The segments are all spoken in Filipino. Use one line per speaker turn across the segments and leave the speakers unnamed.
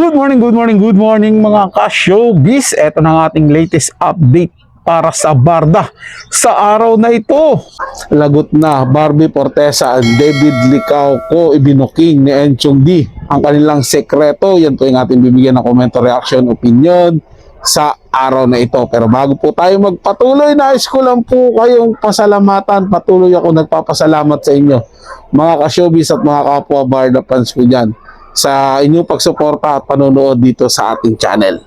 Good morning mga ka-showbiz. Ito na ang ating latest update para sa Barda sa araw na ito. Lagot na Barbie Fortesa and David Licauco ibinuking ni Enchong D ang kanilang sekreto. Yan po yung ating bibigyan ng komento, reaction, opinion sa araw na ito. Pero bago po tayo magpatuloy, nais ko lang po kayong pasalamatan. Patuloy ako nagpapasalamat sa inyo mga ka-showbiz at mga kapwa Barda fans ko dyan sa inyong pagsuporta at panonood dito sa ating channel.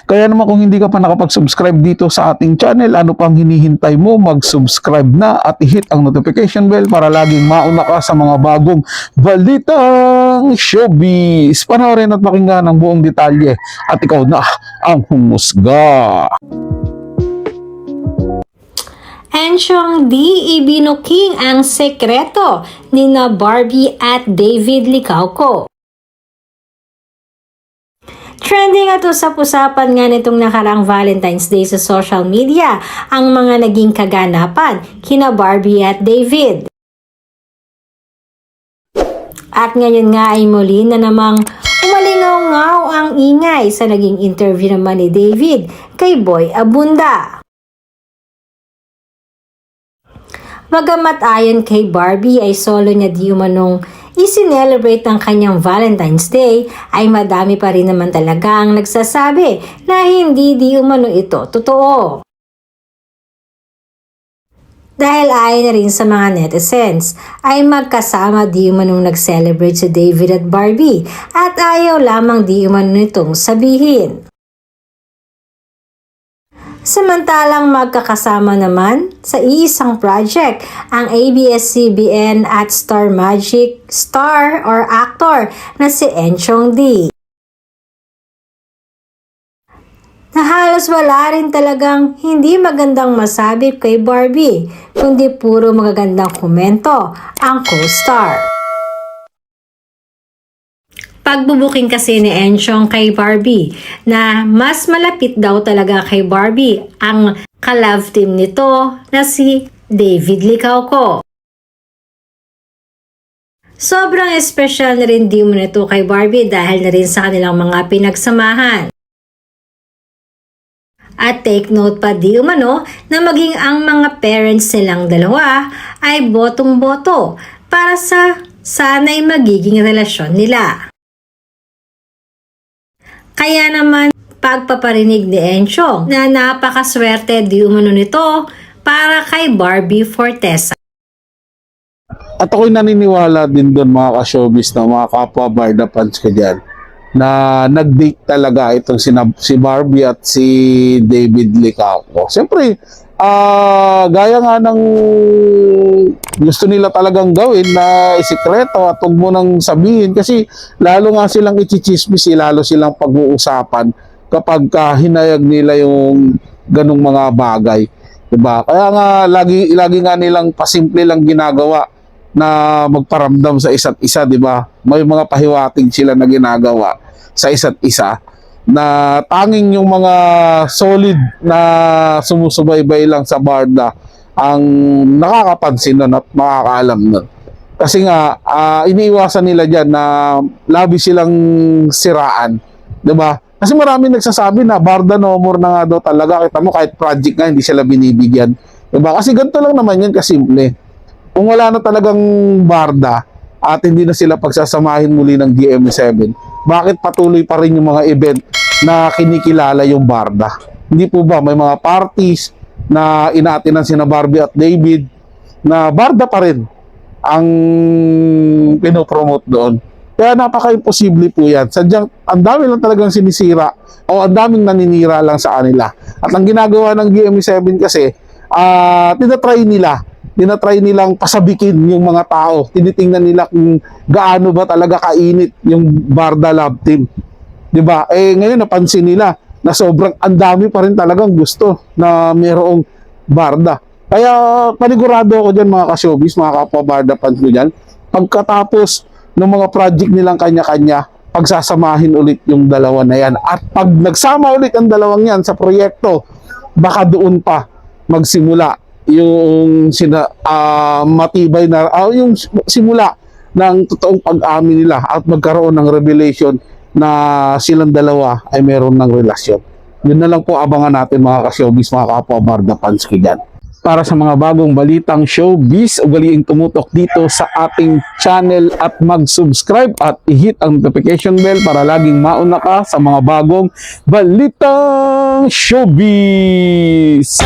Kaya naman kung hindi ka pa nakapag-subscribe dito sa ating channel, ano pang hinihintay mo? Mag-subscribe na at i-hit ang notification bell para laging mauna ka sa mga bagong balitang showbiz. Panoorin at pakinggan ang buong detalye at ikaw na ang humusga.
Enchong D ibinuking ang sekreto ni na Barbie at David Licauco. Trending at usap-usapan nga nitong nakarang Valentine's Day sa social media ang mga naging kaganapan kina Barbie at David. At ngayon nga ay muli na namang umalingaw-ngaw ang ingay sa naging interview naman ni David kay Boy Abunda. Bagamat ayon kay Barbie ay solo niya di umanong isinelebrate ang kanyang Valentine's Day, ay madami pa rin naman talaga ang nagsasabi na hindi di umano ito totoo. Dahil ayon na rin sa mga netizens, ay magkasama di umanong nag-celebrate si David at Barbie at ayaw lamang di umano nitong sabihin. Samantalang magkakasama naman sa iisang project ang ABS-CBN at Star Magic star or actor na si Enchong D. Na halos wala rin talagang hindi magandang masabi kay Barbie, kundi puro magagandang komento ang co-star. Pagbubuking kasi ni Enchong kay Barbie na mas malapit daw talaga kay Barbie ang ka-love team nito na si David Licauco. Sobrang espesyal na rin di mo nito kay Barbie dahil na rin sa kanilang mga pinagsamahan. At take note pa di umano na maging ang mga parents nilang dalawa ay botong-boto para sa sana'y magiging relasyon nila. Kaya naman pagpaparinig ni Enchong na napakaswerte di umano nito para kay Barbie Fortesa.
At ako'y naniniwala din doon mga ka-showbiz na mga kapwa Barda fans ko dyan na nag-date talaga itong si Barbie at si David Licauco. Siyempre, gaya nga ng gusto nila talagang gawin na isikreto at huwag mo nang sabihin kasi lalo nga silang ichichismis, lalo silang pag-uusapan kapag hinayag nila yung ganong mga bagay. Diba? Kaya nga lagi nga nilang pasimple lang ginagawa na magparamdam sa isa't isa, diba? May mga pahiwatig sila na ginagawa sa isa't isa na tanging yung mga solid na sumusubaybay lang sa Barda ang nakakapansin nun at makakaalam nun. Kasi nga, iniiwasan nila dyan na labi silang siraan. Diba? Kasi marami nagsasabi na Barda no more na nga daw talaga. Kita mo kahit project nga hindi sila binibigyan. Diba? Kasi ganito lang naman yan kasimple. Kung wala na talagang Barda at hindi na sila pagsasamahin muli ng GMA7, bakit patuloy pa rin yung mga event na kinikilala yung Barda? Hindi po ba may mga parties na inaatinan sina Barbie at David na Barda pa rin ang pinopromote doon? Kaya napaka-imposible po yan. Sadyang ang dami lang talagang sinisira o ang daming naninira lang sa kanila. At ang ginagawa ng GMA7 kasi, tinatry nilang pasabikin yung mga tao. Tinitingnan nila kung gaano ba talaga kainit yung Barda love team. Diba? Ngayon napansin nila na sobrang andami pa rin talagang gusto na mayroong Barda. Kaya panigurado ako dyan mga ka-showbiz, mga kapwa Barda fans ko dyan, pagkatapos ng mga project nilang kanya-kanya, pagsasamahin ulit yung dalawa na yan. At pag nagsama ulit ang dalawang yan sa proyekto, baka doon pa magsimula yung matibay na yung simula ng totoong pag-amin nila at magkaroon ng revelation na silang dalawa ay meron ng relasyon. Yun na lang po abangan natin mga ka-showbiz, mga kapwa Barda fans ko dyan. Para sa mga bagong balitang showbiz, ugaliing tumutok dito sa ating channel at mag-subscribe at i-hit ang notification bell para laging mauna ka sa mga bagong balitang showbiz.